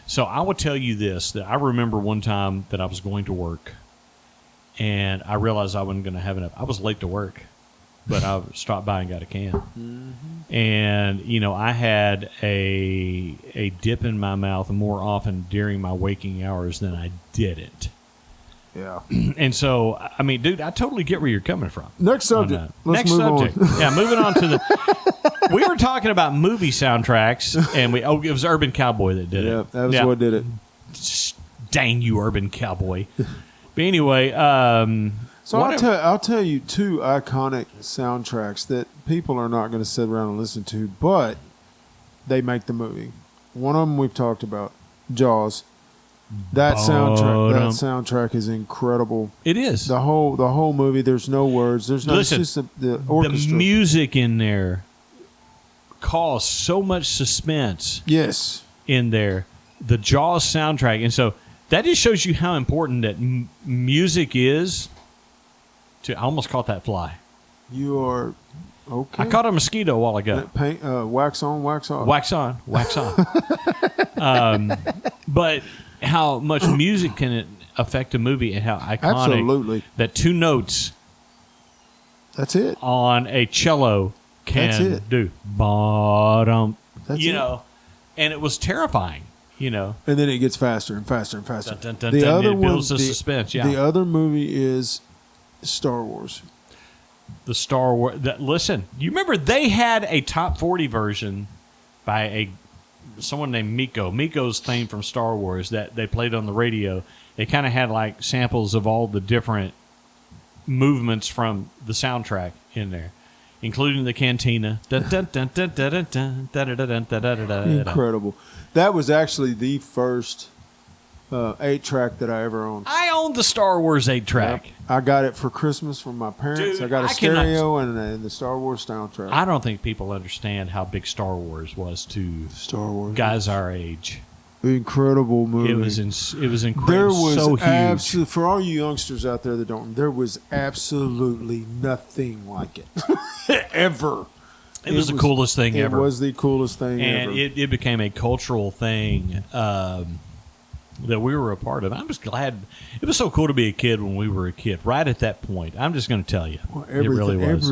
Speaker 2: So I will tell you this, that I remember one time that I was going to work, and I realized I wasn't going to have enough. I was late to work, but I stopped by and got a can.
Speaker 3: Mm-hmm.
Speaker 2: And, I had a dip in my mouth more often during my waking hours than I did it.
Speaker 3: Yeah.
Speaker 2: And so, I mean, dude, I totally get where you're coming from.
Speaker 3: Next subject.
Speaker 2: on that.
Speaker 3: Let's
Speaker 2: Next
Speaker 3: move
Speaker 2: subject.
Speaker 3: on.
Speaker 2: Yeah, moving on to the. We were talking about movie soundtracks, and it was Urban Cowboy that did
Speaker 3: Yeah,
Speaker 2: it.
Speaker 3: that was what did it.
Speaker 2: Dang you, Urban Cowboy. But anyway,
Speaker 3: So I'll tell you two iconic soundtracks that people are not going to sit around and listen to, but they make the movie. One of them we've talked about, Jaws. That soundtrack is incredible.
Speaker 2: It is.
Speaker 3: The whole movie. There's no words. There's no.
Speaker 2: Listen,
Speaker 3: it's just the orchestra.
Speaker 2: The music in there caused so much suspense.
Speaker 3: Yes.
Speaker 2: In there, the Jaws soundtrack, and so that just shows you how important that music is. I almost caught that fly.
Speaker 3: You are okay.
Speaker 2: I caught a mosquito a while ago.
Speaker 3: Paint, wax on, wax off.
Speaker 2: Wax on, wax on. But how much music can affect a movie, and how iconic
Speaker 3: Absolutely.
Speaker 2: that two notes
Speaker 3: That's it.
Speaker 2: on a cello
Speaker 3: That's
Speaker 2: can
Speaker 3: it.
Speaker 2: do. Bottom.
Speaker 3: That's
Speaker 2: you
Speaker 3: it.
Speaker 2: know, and it was terrifying.
Speaker 3: And then it gets faster and faster and faster.
Speaker 2: Dun, dun, dun, dun, it builds the suspense. Yeah.
Speaker 3: The other movie is Star Wars.
Speaker 2: The Star Wars. Listen, you remember they had a top 40 version by someone named Miko. Miko's theme from Star Wars that they played on the radio. It kind of had like samples of all the different movements from the soundtrack in there, including the cantina.
Speaker 3: Incredible. That was actually the first 8-track that I ever owned.
Speaker 2: I owned the Star Wars 8-track.
Speaker 3: Yep. I got it for Christmas from my parents.
Speaker 2: Dude,
Speaker 3: I got a
Speaker 2: I cannot-
Speaker 3: stereo and the Star Wars soundtrack.
Speaker 2: I don't think people understand how big Star Wars was to
Speaker 3: Star Wars.
Speaker 2: guys our age.
Speaker 3: Incredible movie.
Speaker 2: It was incredible.
Speaker 3: There was
Speaker 2: so huge.
Speaker 3: for all you youngsters out there that don't, there was absolutely nothing like it ever.
Speaker 2: It was the coolest thing ever.
Speaker 3: It was the coolest thing
Speaker 2: And
Speaker 3: ever.
Speaker 2: it became a cultural thing that we were a part of. I'm just glad. It was so cool to be a kid when we were a kid, right at that point. I'm just going to tell you.
Speaker 3: Well,
Speaker 2: it really was.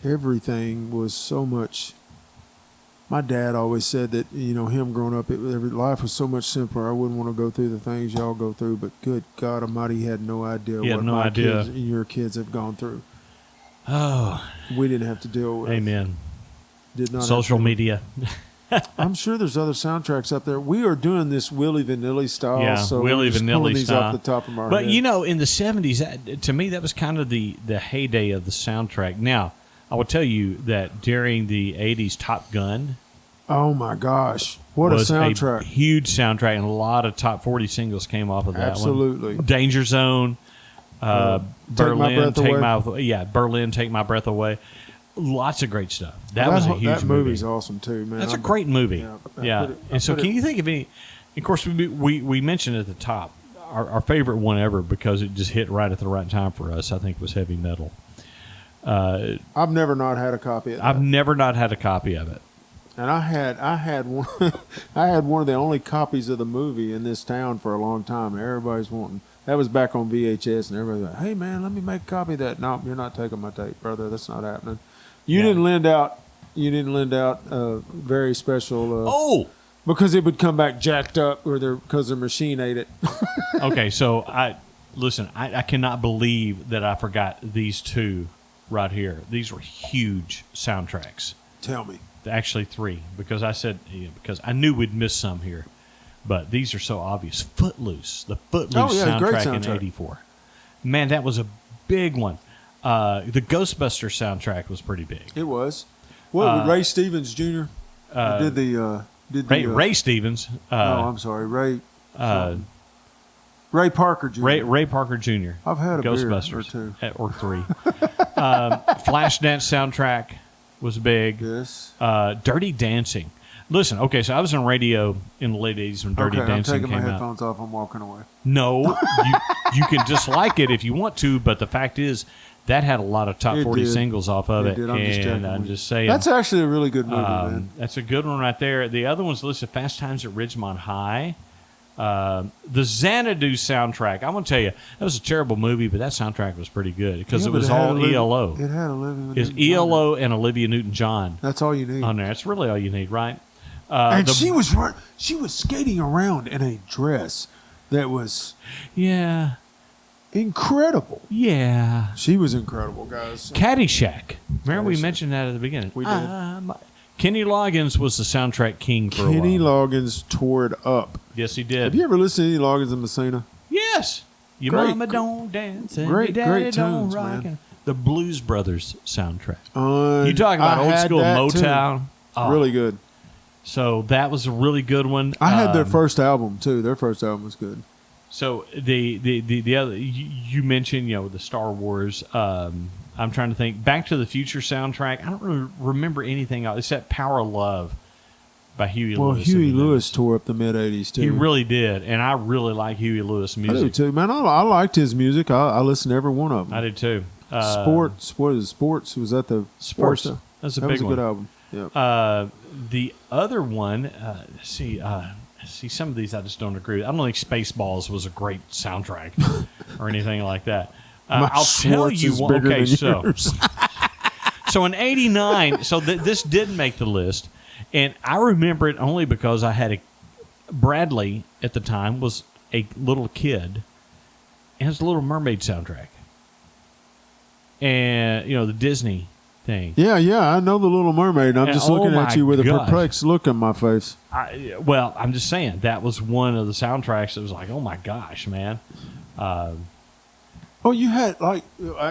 Speaker 3: Everything was so much. My dad always said that, him growing up, life was so much simpler. I wouldn't want to go through the things y'all go through, but good God Almighty, he had no idea
Speaker 2: He had
Speaker 3: what
Speaker 2: no
Speaker 3: my
Speaker 2: idea.
Speaker 3: kids and your kids have gone through.
Speaker 2: Oh,
Speaker 3: We didn't have to deal with.
Speaker 2: amen.
Speaker 3: Did not
Speaker 2: Social
Speaker 3: have
Speaker 2: media.
Speaker 3: I'm sure there's other soundtracks up there. We are doing this Willy Vanilli style.
Speaker 2: Yeah,
Speaker 3: so
Speaker 2: Willy
Speaker 3: we're just
Speaker 2: Vanilli
Speaker 3: pulling these
Speaker 2: style.
Speaker 3: off the top of our
Speaker 2: But
Speaker 3: head.
Speaker 2: you know, in the 70s, to me, that was kind of the heyday of the soundtrack. Now, I will tell you that during the 80s, Top Gun
Speaker 3: Oh my gosh, what a
Speaker 2: was
Speaker 3: soundtrack!
Speaker 2: a huge soundtrack, and a lot of top 40 singles came off of that
Speaker 3: Absolutely.
Speaker 2: one. Danger Zone, Berlin,
Speaker 3: Take My Breath Away.
Speaker 2: Berlin, Take My Breath Away. Lots of great stuff. That was a huge
Speaker 3: that
Speaker 2: movie.
Speaker 3: movie's awesome too, man.
Speaker 2: That's a great movie. Yeah. And so,
Speaker 3: put
Speaker 2: can
Speaker 3: it-
Speaker 2: you think of any? Of course, we mentioned at the top our favorite one ever because it just hit right at the right time for us. I think was heavy metal.
Speaker 3: I've never not had a copy of that.
Speaker 2: I've never not had a copy of it.
Speaker 3: And I had one I had one of the only copies of the movie in this town for a long time. Everybody's wanting. That was back on VHS, and everybody's like, "Hey man, let me make a copy of that." No, you're not taking my tape, brother. That's not happening. You
Speaker 2: Yeah.
Speaker 3: didn't lend out. You didn't lend out a very special.
Speaker 2: Oh,
Speaker 3: Because it would come back jacked up, or because the machine ate it.
Speaker 2: okay. So I cannot believe that I forgot these two right here. These were huge soundtracks.
Speaker 3: Tell me.
Speaker 2: Actually, three, because because I knew we'd miss some here, but these are so obvious. Footloose, the Footloose
Speaker 3: great
Speaker 2: soundtrack in
Speaker 3: soundtrack.
Speaker 2: '84. Man, that was a big one. The Ghostbusters soundtrack was pretty big.
Speaker 3: It was. What Ray Stevens Jr. did the
Speaker 2: Ray Stevens,
Speaker 3: I'm sorry, Ray Parker Jr.
Speaker 2: Ray Parker Jr.
Speaker 3: I've had a beer
Speaker 2: Ghostbusters
Speaker 3: or two.
Speaker 2: or three. Flashdance soundtrack was big.
Speaker 3: Yes.
Speaker 2: Dirty Dancing. Listen, okay, so I was on radio in the late '80s when Dirty
Speaker 3: Okay, I'm
Speaker 2: Dancing
Speaker 3: taking my
Speaker 2: came out.
Speaker 3: headphones off. I'm walking away.
Speaker 2: No, you can dislike it if you want to, but the fact is that had a lot of top
Speaker 3: It
Speaker 2: 40
Speaker 3: did.
Speaker 2: singles off of it,
Speaker 3: It did. I'm just
Speaker 2: and
Speaker 3: checking
Speaker 2: I'm
Speaker 3: with
Speaker 2: just
Speaker 3: you.
Speaker 2: saying
Speaker 3: That's actually a really good movie, man.
Speaker 2: that's a good one right there. The other one's listed: Fast Times at Ridgemont High. The Xanadu soundtrack. I'm gonna tell you that was a terrible movie, but that soundtrack was pretty good because
Speaker 3: Yeah,
Speaker 2: it
Speaker 3: but
Speaker 2: was
Speaker 3: had
Speaker 2: all
Speaker 3: Olivia-
Speaker 2: ELO.
Speaker 3: It had Olivia.
Speaker 2: It's
Speaker 3: Newton-John.
Speaker 2: ELO and Olivia Newton-John
Speaker 3: That's all you need.
Speaker 2: on there. That's really all you need, right?
Speaker 3: And
Speaker 2: the-
Speaker 3: she was skating around in a dress that was
Speaker 2: yeah,
Speaker 3: incredible. She was incredible, guys.
Speaker 2: Caddyshack. Remember we
Speaker 3: Caddyshack.
Speaker 2: mentioned that at the beginning.
Speaker 3: We did.
Speaker 2: Kenny Loggins was the soundtrack king for
Speaker 3: Kenny
Speaker 2: a while.
Speaker 3: Loggins tore it up.
Speaker 2: Yes, he
Speaker 3: Have
Speaker 2: did.
Speaker 3: you ever listened to any Loggins and Messina?
Speaker 2: Yes. Your
Speaker 3: Great,
Speaker 2: mama don't dance and
Speaker 3: great,
Speaker 2: your daddy
Speaker 3: great
Speaker 2: don't
Speaker 3: tunes,
Speaker 2: rock.
Speaker 3: man.
Speaker 2: The Blues Brothers soundtrack.
Speaker 3: You
Speaker 2: You talk about old school Motown. Oh,
Speaker 3: Really good.
Speaker 2: So that was a really good one.
Speaker 3: I had their first album too. Their first album was good.
Speaker 2: So the other you mentioned, the Star Wars. I'm trying to think. Back to the Future soundtrack. I don't really remember anything else except Power of Love by Huey
Speaker 3: Well,
Speaker 2: Lewis.
Speaker 3: Huey
Speaker 2: in the
Speaker 3: Lewis
Speaker 2: 90s.
Speaker 3: tore up the mid '80s too.
Speaker 2: He really did, and I really like Huey Lewis
Speaker 3: I do
Speaker 2: music.
Speaker 3: too, man. I liked his music. I listened to every one of them.
Speaker 2: I did too.
Speaker 3: Sports. What is it? Sports? Was that the
Speaker 2: Sports.
Speaker 3: first?
Speaker 2: That's a
Speaker 3: that
Speaker 2: big
Speaker 3: was a
Speaker 2: one.
Speaker 3: good album. Yeah.
Speaker 2: The other one, see, some of these I just don't agree with. I don't think Spaceballs was a great soundtrack or anything like that.
Speaker 3: My
Speaker 2: I'll tell
Speaker 3: Schwartz
Speaker 2: you
Speaker 3: is
Speaker 2: one.
Speaker 3: bigger
Speaker 2: Okay,
Speaker 3: than
Speaker 2: so
Speaker 3: yours.
Speaker 2: so in '89, so this did make the list, and I remember it only because I had Bradley at the time was a little kid, and it was a Little Mermaid soundtrack, and the Disney thing.
Speaker 3: Yeah, I know the Little Mermaid. I'm
Speaker 2: And
Speaker 3: just
Speaker 2: oh
Speaker 3: looking at
Speaker 2: my
Speaker 3: you with a
Speaker 2: gosh.
Speaker 3: perplexed look on my face.
Speaker 2: Well, I'm just saying that was one of the soundtracks that was like, oh my gosh, man.
Speaker 3: Oh, you had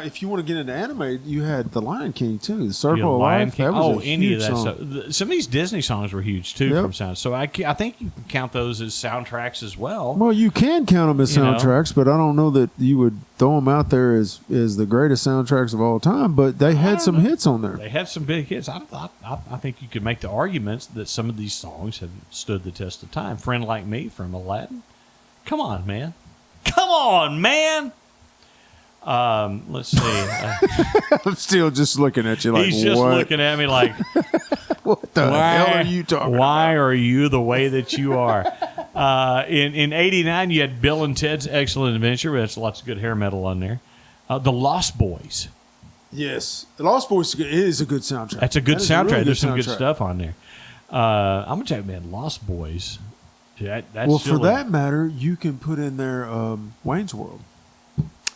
Speaker 3: if you want to get into anime, you had The Lion King too. The Circle
Speaker 2: You know,
Speaker 3: of
Speaker 2: Lion
Speaker 3: Life.
Speaker 2: King.
Speaker 3: That was
Speaker 2: Oh,
Speaker 3: a
Speaker 2: any of
Speaker 3: huge
Speaker 2: that
Speaker 3: song.
Speaker 2: stuff. Some of these Disney songs were huge too
Speaker 3: Yep.
Speaker 2: from sound. So I think you can count those as soundtracks as well.
Speaker 3: Well, you can count them as
Speaker 2: You know.
Speaker 3: soundtracks, but I don't know that you would throw them out there as the greatest soundtracks of all time. But they had some hits on there.
Speaker 2: They had some big hits. I think you could make the arguments that some of these songs have stood the test of time. Friend Like Me from Aladdin. Come on, man. Come on, man. Let's see.
Speaker 3: I'm still just looking at you like,
Speaker 2: He's just
Speaker 3: what?
Speaker 2: looking at me like,
Speaker 3: What the hell are you talking
Speaker 2: why
Speaker 3: about?
Speaker 2: are you the way that you are? In '89, you had Bill and Ted's Excellent Adventure. That's lots of good hair metal on there. The Lost Boys.
Speaker 3: Yes, The Lost Boys is a good soundtrack.
Speaker 2: That's a good
Speaker 3: That is
Speaker 2: soundtrack.
Speaker 3: really
Speaker 2: There's some good
Speaker 3: soundtrack.
Speaker 2: stuff on there. I'm gonna tell you, man, Lost Boys. That's
Speaker 3: Well, for
Speaker 2: still
Speaker 3: that matter, you can put in there Wayne's World.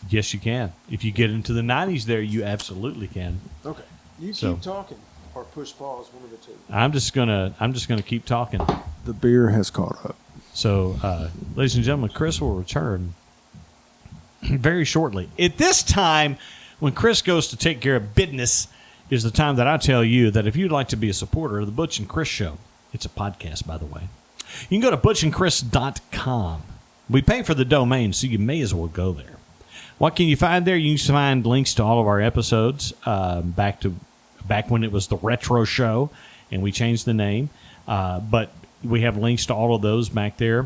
Speaker 2: yes, you can. If you get into the '90s, there you absolutely can.
Speaker 3: Okay, you
Speaker 2: So-
Speaker 3: keep talking. Or push pause, one of the two.
Speaker 2: I'm just gonna keep talking.
Speaker 3: The beer has caught up.
Speaker 2: So, ladies and gentlemen, Chris will return very shortly. At this time, when Chris goes to take care of business, is the time that I tell you that if you'd like to be a supporter of the Butch and Chris Show, it's a podcast, by the way, you can go to butchandchris.com. We pay for the domain, so you may as well go there. What can you find there? You can find links to all of our episodes back when it was the Retro Show, and we changed the name. But we have links to all of those back there.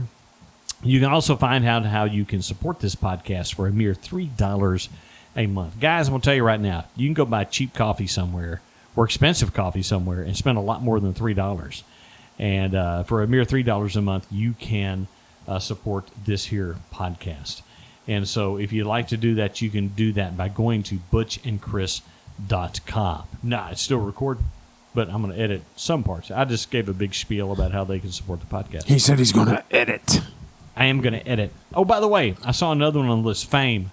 Speaker 2: You can also find out how you can support this podcast for a mere $3 a month. Guys, I'm going to tell you right now, you can go buy cheap coffee somewhere or expensive coffee somewhere and spend a lot more than $3. And for a mere $3 a month, you can support this here podcast. And so if you'd like to do that, you can do that by going to butchandchris.com. Nah, it's still recording, but I'm going to edit some parts. I just gave a big spiel about how they can support the podcast.
Speaker 3: He said he's going to edit.
Speaker 2: I am going to edit. Oh, by the way, I saw another one on the list, Fame.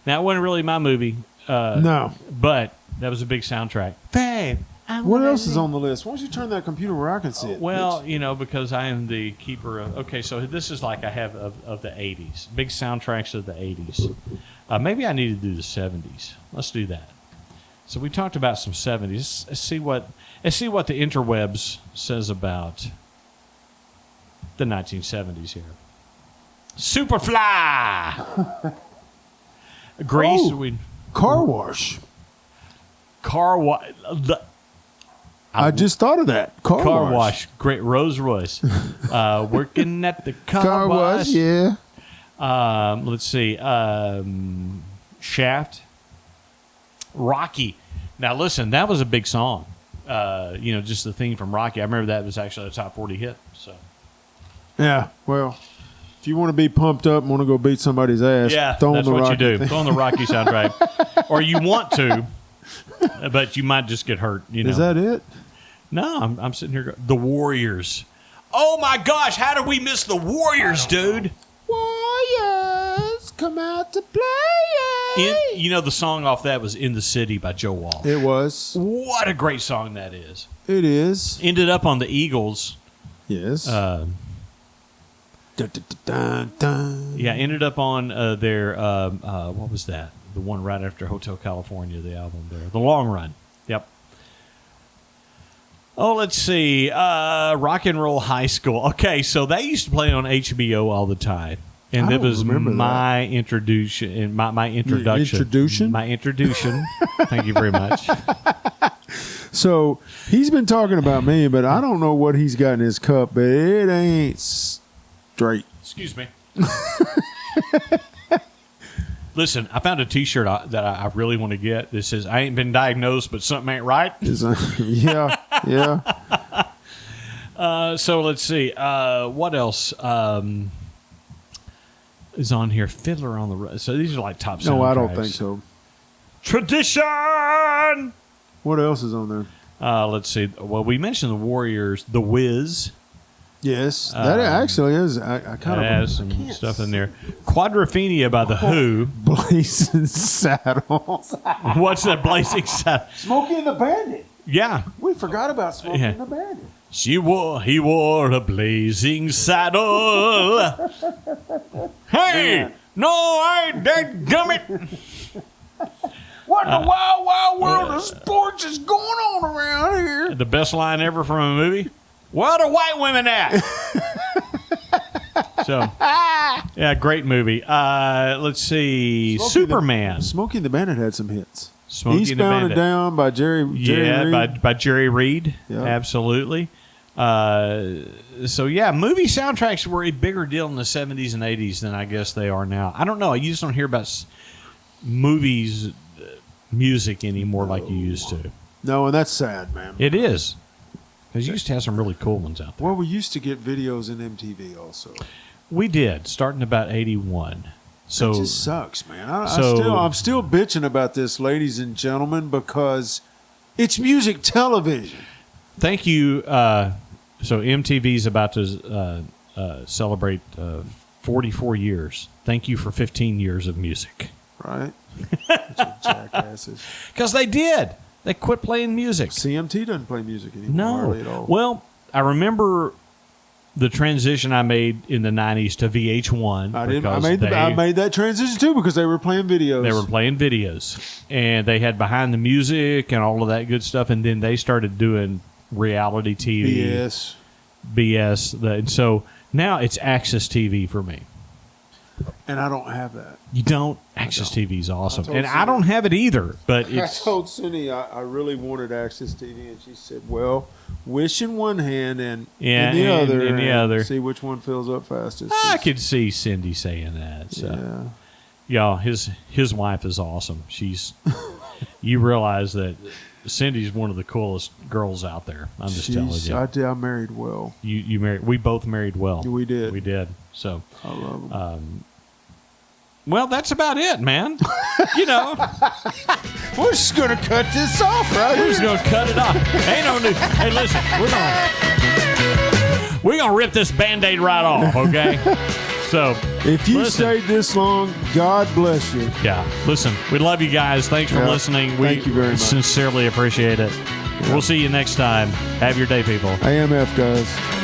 Speaker 2: Now, it wasn't really my movie.
Speaker 3: No.
Speaker 2: But that was a big soundtrack. Fame.
Speaker 3: What else is on the list? Why don't you turn that computer where I can see it?
Speaker 2: Well, because I am the keeper of... Okay, so this is like I have of the 80s. Big soundtracks of the 80s. Maybe I need to do the 70s. Let's do that. So we talked about some 70s. Let's see what the interwebs says about the 1970s here. Superfly! Grease.
Speaker 3: Oh, Car Wash.
Speaker 2: Car Wash.
Speaker 3: I just thought of that. Car
Speaker 2: Wash. Great. Rolls Royce. Working at the car wash.
Speaker 3: Yeah.
Speaker 2: Let's see. Shaft. Rocky. Now, listen, that was a big song. Just the theme from Rocky. I remember that was actually a top 40 hit. So.
Speaker 3: Yeah, well, if you want to be pumped up and want to go beat somebody's ass, throw
Speaker 2: that's
Speaker 3: on the
Speaker 2: what
Speaker 3: Rocky
Speaker 2: you do.
Speaker 3: thing.
Speaker 2: Throw on the Rocky soundtrack. Or you want to, but you might just get hurt.
Speaker 3: Is that it?
Speaker 2: No, I'm sitting here. The Warriors. Oh, my gosh. How did we miss the Warriors, dude?
Speaker 3: Warriors, come out to play.
Speaker 2: The song off that was In the City by Joe Walsh.
Speaker 3: It was.
Speaker 2: What a great song that is.
Speaker 3: It is.
Speaker 2: Ended up on the Eagles.
Speaker 3: Yes.
Speaker 2: Dun, dun, dun, dun. Yeah, ended up on their, what was that? The one right after Hotel California, the album there. The Long Run. Yep. Oh, let's see. Rock and Roll High School. Okay, so they used to play on HBO all the time. And that was my introduction. My introduction. My introduction. Thank you very much.
Speaker 3: So he's been talking about me, but I don't know what he's got in his cup, but it ain't straight.
Speaker 2: Excuse me. Listen, I found a T-shirt that I really want to get. That says, I ain't been diagnosed, but something ain't right.
Speaker 3: Yeah.
Speaker 2: So let's see. What else is on here? Fiddler on the Roof. So these are like top soundtracks.
Speaker 3: No, I don't think so.
Speaker 2: Tradition!
Speaker 3: What else is on there?
Speaker 2: Let's see. Well, we mentioned the Warriors. The Wiz.
Speaker 3: Yes, that actually is. I kind of
Speaker 2: has some stuff in there. Quadrophenia by the Who.
Speaker 3: Blazing Saddles.
Speaker 2: What's that? Blazing Saddles?
Speaker 3: Smokey and the Bandit.
Speaker 2: Yeah,
Speaker 3: we forgot about Smokey and the Bandit.
Speaker 2: He wore a blazing saddle. Hey, no, I ain't that gummit.
Speaker 3: What in the wild, wild world of sports is going on around here?
Speaker 2: The best line ever from a movie. Where are the white women at? So, yeah, great movie. Let's see. Superman.
Speaker 3: Smokey and the Bandit had some hits.
Speaker 2: Smokey and the Bandit.
Speaker 3: Eastbound and Down by Jerry Reed.
Speaker 2: by Jerry Reed.
Speaker 3: Yeah.
Speaker 2: Absolutely. So, yeah, movie soundtracks were a bigger deal in the 70s and 80s than I guess they are now. I don't know. You just don't hear about movies music anymore like you used to.
Speaker 3: No, and that's sad, man.
Speaker 2: It is. Because you used to have some really cool ones out there.
Speaker 3: Well, we used to get videos in MTV also.
Speaker 2: We did, starting about 81. So
Speaker 3: it just sucks, man. I'm still bitching about this, ladies and gentlemen, because it's music television.
Speaker 2: Thank you. So MTV's about to celebrate 44 years. Thank you for 15 years of music.
Speaker 3: Right? Jackasses.
Speaker 2: Because they did. They quit playing music.
Speaker 3: CMT doesn't play music anymore
Speaker 2: No.
Speaker 3: hardly at all.
Speaker 2: Well, I remember the transition I made in the 90s to VH1.
Speaker 3: I made that transition too because they were playing videos.
Speaker 2: They were playing videos, and they had behind the music and all of that good stuff, and then they started doing reality TV. BS. And so now it's Access TV for me.
Speaker 3: And I don't have that.
Speaker 2: You don't? Access TV is awesome. And I don't have it either. But
Speaker 3: I told Cindy I really wanted Access TV, and she said, well, wish in one hand and in the other. See which one fills up fastest.
Speaker 2: I could see Cindy saying that. So. Yeah, his wife is awesome. You realize that Cindy's one of the coolest girls out there. I'm just telling you.
Speaker 3: I married well.
Speaker 2: You married. We both married well.
Speaker 3: We did.
Speaker 2: We did. So
Speaker 3: I love them.
Speaker 2: Well, that's about it, man.
Speaker 3: We're just gonna cut this off, right?
Speaker 2: We're just gonna cut it off. Ain't no new. Hey, listen, we're gonna rip this Band-Aid right off, okay? So
Speaker 3: if you stayed this long, God bless you.
Speaker 2: Yeah. Listen, we love you guys. Thanks for listening.
Speaker 3: Thank you very much.
Speaker 2: Sincerely appreciate it. We'll see you next time. Have your day, people.
Speaker 3: AMF, guys.